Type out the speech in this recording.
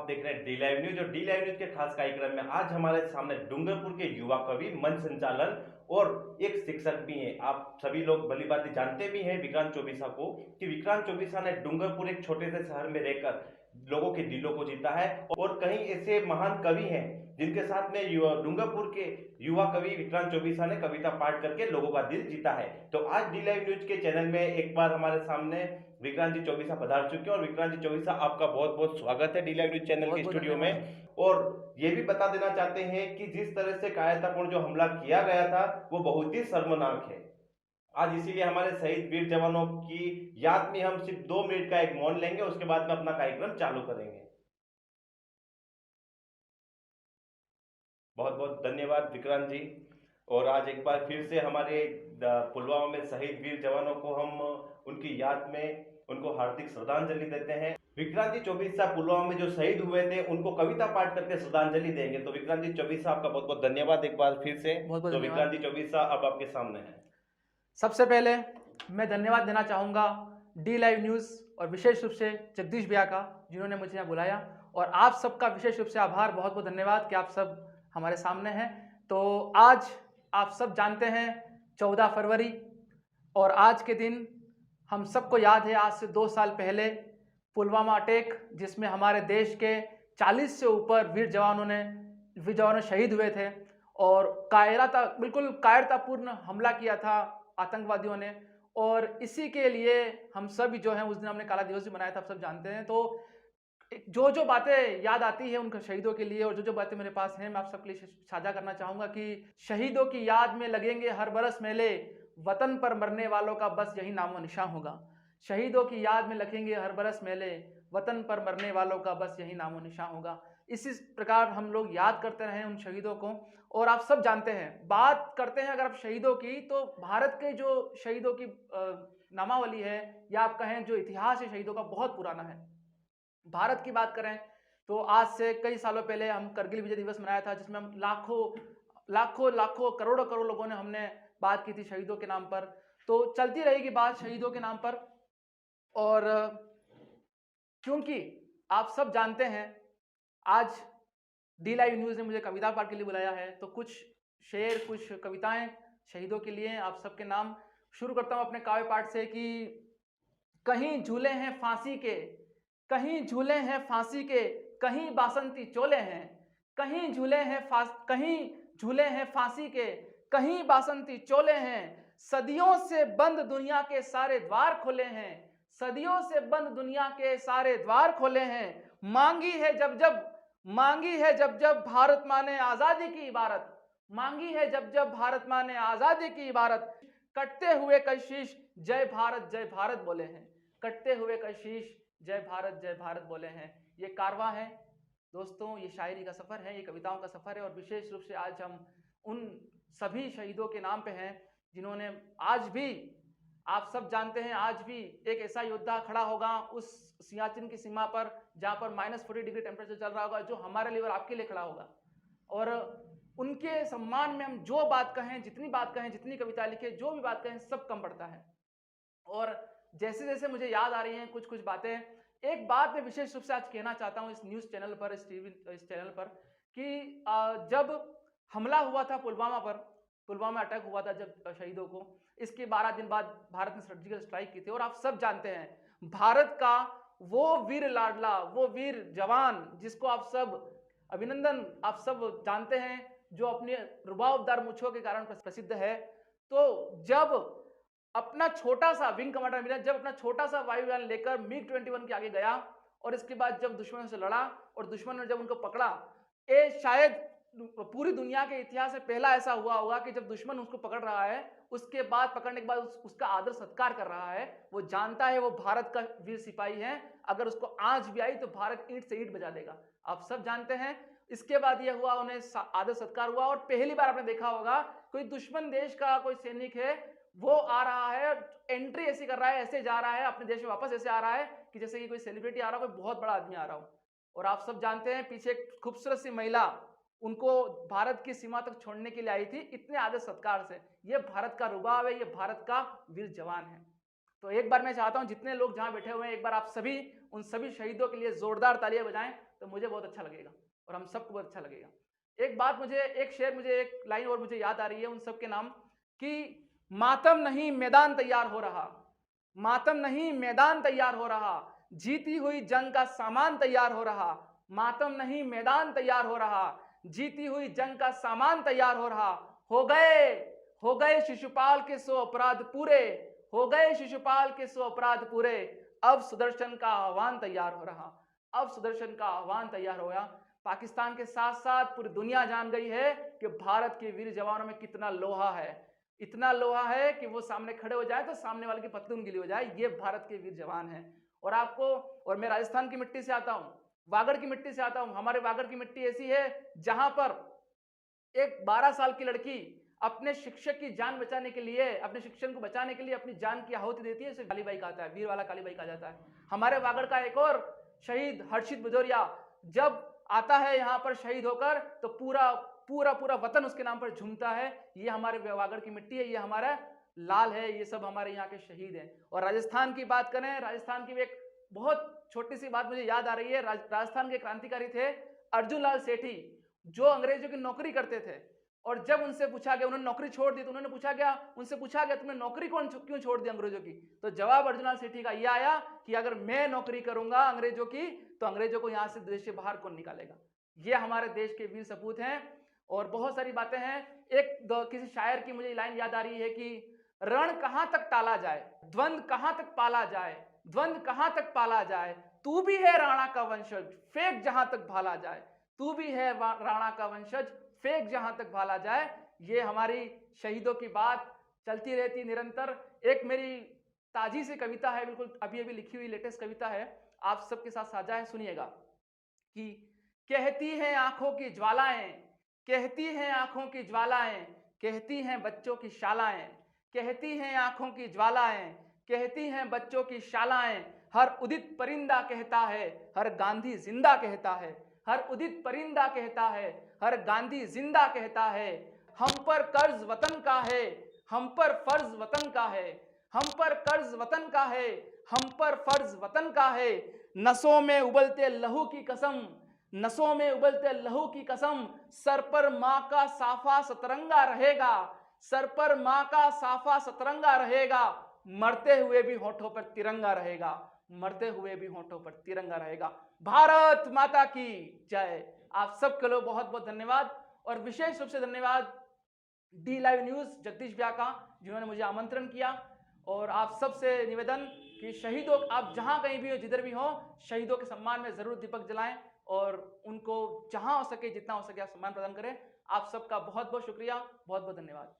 देख रहे हैं डी लाइव न्यूज और डी लाइव न्यूज के खास कार्यक्रम में आज हमारे सामने डूंगरपुर के युवा कवि, मंच संचालन और एक शिक्षक भी हैं। आप सभी लोग भली भांति जानते भी हैं विक्रांत चौबीसा को कि विक्रांत चौबीसा ने डूंगरपुर एक छोटे से शहर में रहकर लोगों के दिलों को जीता है और कहीं ऐसे महान कवि हैं जिनके साथ में डूंगरपुर के युवा कवि विक्रांत चौबीसा ने कविता पाठ करके लोगों का दिल जीता है। तो आज डी लाइव न्यूज के चैनल में एक बार हमारे सामने विक्रांत जी चौबीसा पधार चुके हैं और विक्रांत जी चौबीसा आपका बहुत बहुत स्वागत है डी लाइव न्यूज चैनल के स्टूडियो में। और ये भी बता देना चाहते हैं कि जिस तरह से कायरतापूर्ण जो हमला किया गया था वो बहुत ही शर्मनाक है। आज इसीलिए हमारे शहीद वीर जवानों की याद में हम सिर्फ 2 मिनट का एक मौन लेंगे, उसके बाद में अपना कार्यक्रम चालू करेंगे। बहुत बहुत धन्यवाद विक्रांत जी। और आज एक बार फिर से हमारे पुलवामा में शहीद वीर जवानों को हम उनकी याद में उनको हार्दिक श्रद्धांजलि देते हैं। विक्रांत जी चौबीसा पुलवामा में जो शहीद हुए थे उनको कविता पाठ करके श्रद्धांजलि देंगे। तो विक्रांत जी चौबीसा आपका बहुत बहुत धन्यवाद एक बार फिर से। तो विक्रांत जी चौबीसा अब आपके सामने है। सबसे पहले मैं धन्यवाद देना चाहूँगा डी लाइव न्यूज़ और विशेष रूप से जगदीश भैया का, जिन्होंने मुझे यहाँ बुलाया, और आप सबका विशेष रूप से आभार, बहुत बहुत धन्यवाद कि आप सब हमारे सामने हैं। तो आज आप सब जानते हैं 14 फरवरी, और आज के दिन हम सबको याद है आज से 2 साल पहले पुलवामा अटैक, जिसमें हमारे देश के 40 से ऊपर वीर जवानों शहीद हुए थे और बिल्कुल कायरतापूर्ण हमला किया था आतंकवादियों ने। और इसी के लिए हम सब जो हैं उस दिन हमने काला दिवस भी मनाया था, आप सब जानते हैं। तो जो जो बातें याद आती है उन शहीदों के लिए और जो जो बातें मेरे पास हैं मैं आप सबके लिए साझा करना चाहूँगा कि शहीदों की याद में लगेंगे हर बरस मेले, वतन पर मरने वालों का बस यही नामो निशान होगा। शहीदों की याद में लगेंगे हर बरस मेले, वतन पर मरने वालों का बस यही नामो निशान होगा। इसी प्रकार हम लोग याद करते रहें उन शहीदों को। और आप सब जानते हैं, बात करते हैं अगर आप शहीदों की, तो भारत के जो शहीदों की नामावली है या आप कहें जो इतिहास है शहीदों का, बहुत पुराना है। भारत की बात करें तो आज से कई सालों पहले हम करगिल विजय दिवस मनाया था, जिसमें हम लाखों करोड़ों लोगों ने हमने बात की थी शहीदों के नाम पर। तो चलती रहेगी बात शहीदों के नाम पर। और क्योंकि आप सब जानते हैं आज डी लाइव न्यूज़ ने मुझे कविता पाठ के लिए बुलाया है, तो कुछ शेर, कुछ कविताएं शहीदों के लिए आप सबके नाम शुरू करता हूं अपने काव्य पाठ से कि कहीं झूले हैं फांसी के, कहीं झूले हैं फांसी के, कहीं बासंती चोले हैं, कहीं झूले हैं फांसी के, कहीं बासंती चोले हैं, सदियों से बंद दुनिया के सारे द्वार खोले हैं, सदियों से बंद दुनिया के सारे द्वार खोले हैं, मांगी है जब जब भारत माँ ने आजादी की इबारत, मांगी है जब जब भारत माँ ने आजादी की इबारत, कटते हुए कशीश जय भारत बोले हैं, कटते हुए कशीश जय भारत बोले हैं। ये कारवां है दोस्तों, ये शायरी का सफर है, ये कविताओं का सफर है। और विशेष रूप से आज हम उन सभी शहीदों के नाम पे हैं जिन्होंने आज भी, आप सब जानते हैं, आज भी एक ऐसा योद्धा खड़ा होगा उस सियाचिन की सीमा पर जहां पर -40 डिग्री टेम्परेचर चल रहा होगा, जो हमारे लिए और आपके लिए खड़ा होगा। और उनके सम्मान में हम जो बात कहें, जितनी बात कहें, जितनी कविता लिखे, जो भी बात कहें, सब कम पड़ता है। और जैसे जैसे मुझे याद आ रही हैं कुछ बातें, एक बात मैं विशेष रूप से आज कहना चाहता हूं इस न्यूज़ चैनल पर, इस चैनल पर, कि जब हमला हुआ था पुलवामा अटैक हुआ था जब शहीदों को, इसके 12 दिन बाद भारत ने सर्जिकल स्ट्राइक की थी। और आप सब जानते हैं भारत का वो वीर लाडला, वो वीर जवान जिसको आप सब अभिनंदन, आप सब जानते हैं, जो अपने रुबाबदार मूंछों के कारण प्रसिद्ध है। तो जब अपना छोटा सा विंग कमांडर मिला, जब अपना छोटा सा वायुयान लेकर MiG-21 के आगे गया और इसके बाद जब दुश्मनों से लड़ा और दुश्मन ने जब उनको पकड़ा, ये शायद पूरी दुनिया के इतिहास में पहला ऐसा हुआ होगा कि जब दुश्मन उसको पकड़ रहा है, उसके बाद पकड़ने के बाद उसका आदर सत्कार कर रहा है। वो जानता है वो भारत का वीर सिपाही है, अगर उसको आंच भी आई तो भारत ईंट से ईंट बजा देगा। आप सब जानते हैं इसके बाद यह हुआ, उन्हें आदर सत्कार हुआ। और पहली बार आपने देखा होगा कोई दुश्मन देश का कोई सैनिक है, वो आ रहा है, एंट्री ऐसी कर रहा है, ऐसे जा रहा है अपने देश में वापस, ऐसे आ रहा है कि जैसे कि कोई सेलिब्रिटी आ रहा हो, कोई बहुत बड़ा आदमी आ रहा हो। और आप सब जानते हैं पीछे एक खूबसूरत सी महिला उनको भारत की सीमा तक छोड़ने के लिए आई थी, इतने आदर सत्कार से। ये भारत का रुबाब है, ये भारत का वीर जवान है। तो एक बार मैं चाहता हूं जितने लोग जहां बैठे हुए हैं, एक बार आप सभी उन सभी शहीदों के लिए जोरदार तालियां बजाएं, तो मुझे बहुत अच्छा लगेगा और हम सबको बहुत अच्छा लगेगा। एक बात मुझे, एक लाइन और मुझे याद आ रही है उन सब के नाम कि मातम नहीं मैदान तैयार हो रहा, मातम नहीं मैदान तैयार हो रहा, जीती हुई जंग का सामान तैयार हो रहा, मातम नहीं मैदान तैयार हो रहा, जीती हुई जंग का सामान तैयार हो रहा। हो गए शिशुपाल के 100 अपराध पूरे, हो गए शिशुपाल के 100 अपराध पूरे, अब सुदर्शन का आह्वान तैयार हो रहा, अब सुदर्शन का आह्वान तैयार हो गया। पाकिस्तान के साथ साथ पूरी दुनिया जान गई है कि भारत के वीर जवानों में कितना लोहा है, इतना लोहा है कि वो सामने खड़े हो जाए तो सामने वाले की पतलून गिली हो जाए। ये भारत के वीर जवान हैं। और आपको, और मैं राजस्थान की मिट्टी से आता हूं, वागड़ की मिट्टी से आता हूं। हमारे वागड़ की मिट्टी ऐसी है जहां पर एक 12 साल की लड़की अपने शिक्षक की जान बचाने के लिए, अपने शिक्षक को बचाने के लिए अपनी जान की आहुति देती है। इसे कालीबाई कहता है, वीर वाला कालीबाई कहा जाता है। हमारे वागड़ का एक और शहीद हर्षित भदौरिया जब आता है यहाँ पर शहीद होकर तो पूरा पूरा पूरा वतन उसके नाम पर झूमता है। ये हमारे वागड़ की मिट्टी है, ये हमारा लाल है, ये सब हमारे यहाँ के शहीद हैं। और राजस्थान की बात करें, राजस्थान की एक बहुत छोटी सी बात मुझे याद आ रही है। राजस्थान के क्रांतिकारी थे अर्जुन लाल सेठी, जो अंग्रेजों की नौकरी करते थे। और जब उनसे पूछा गया, उन्होंने नौकरी छोड़ दी, तो उन्होंने उनसे पूछा गया तुमने नौकरी क्यों छोड़ दी अंग्रेजों की? तो जवाब अर्जुन लाल सेठी का यह आया कि अगर मैं नौकरी करूंगा अंग्रेजों की तो अंग्रेजों को यहां से देश से बाहर कौन निकालेगा। ये हमारे देश के वीर सपूत हैं। और बहुत सारी बातें हैं। किसी शायर की मुझे लाइन याद आ रही है कि रण कहां तक टाला जाए, द्वंद कहां तक पाला जाए, द्वंद कहां तक पाला जाए, तू भी है राणा का वंशज फेंक जहां तक भाला जाए, तू भी है राणा का वंशज फेंक जहां तक भाला जाए। ये हमारी शहीदों की बात चलती रहती निरंतर। एक मेरी ताजी सी कविता है, बिल्कुल अभी अभी लिखी हुई लेटेस्ट कविता है, आप सबके साथ साझा है, सुनिएगा। कि कहती हैं आंखों की ज्वालाएं, कहती हैं आंखों की ज्वालाएं, कहती हैं बच्चों की शालाएं, कहती हैं आंखों की ज्वालाएं, कहती हैं बच्चों की शालाएं, हर उदित परिंदा कहता है हर गांधी जिंदा कहता है, हर उदित परिंदा कहता है हर गांधी जिंदा कहता है। हम पर कर्ज वतन का है, हम पर फर्ज वतन का है, हम पर कर्ज वतन का है, हम पर फर्ज वतन का है। नसों में उबलते लहू की कसम, नसों में उबलते लहू की कसम, सर पर मां का साफा सतरंगा रहेगा, सर पर मां का साफा सतरंगा रहेगा, मरते हुए भी होठों पर तिरंगा रहेगा, मरते हुए भी होठों पर तिरंगा रहेगा। भारत माता की जय। आप सबके लोग बहुत बहुत धन्यवाद। और विशेष रूप से धन्यवाद डी लाइव न्यूज जगदीश भैया का, जिन्होंने मुझे आमंत्रण किया। और आप सबसे निवेदन कि शहीदों, आप जहां कहीं भी हो, जिधर भी हो, शहीदों के सम्मान में जरूर दीपक जलाएं और उनको जहां हो सके, जितना हो सके आप सम्मान प्रदान करें। आप सबका बहुत बहुत शुक्रिया, बहुत बहुत धन्यवाद।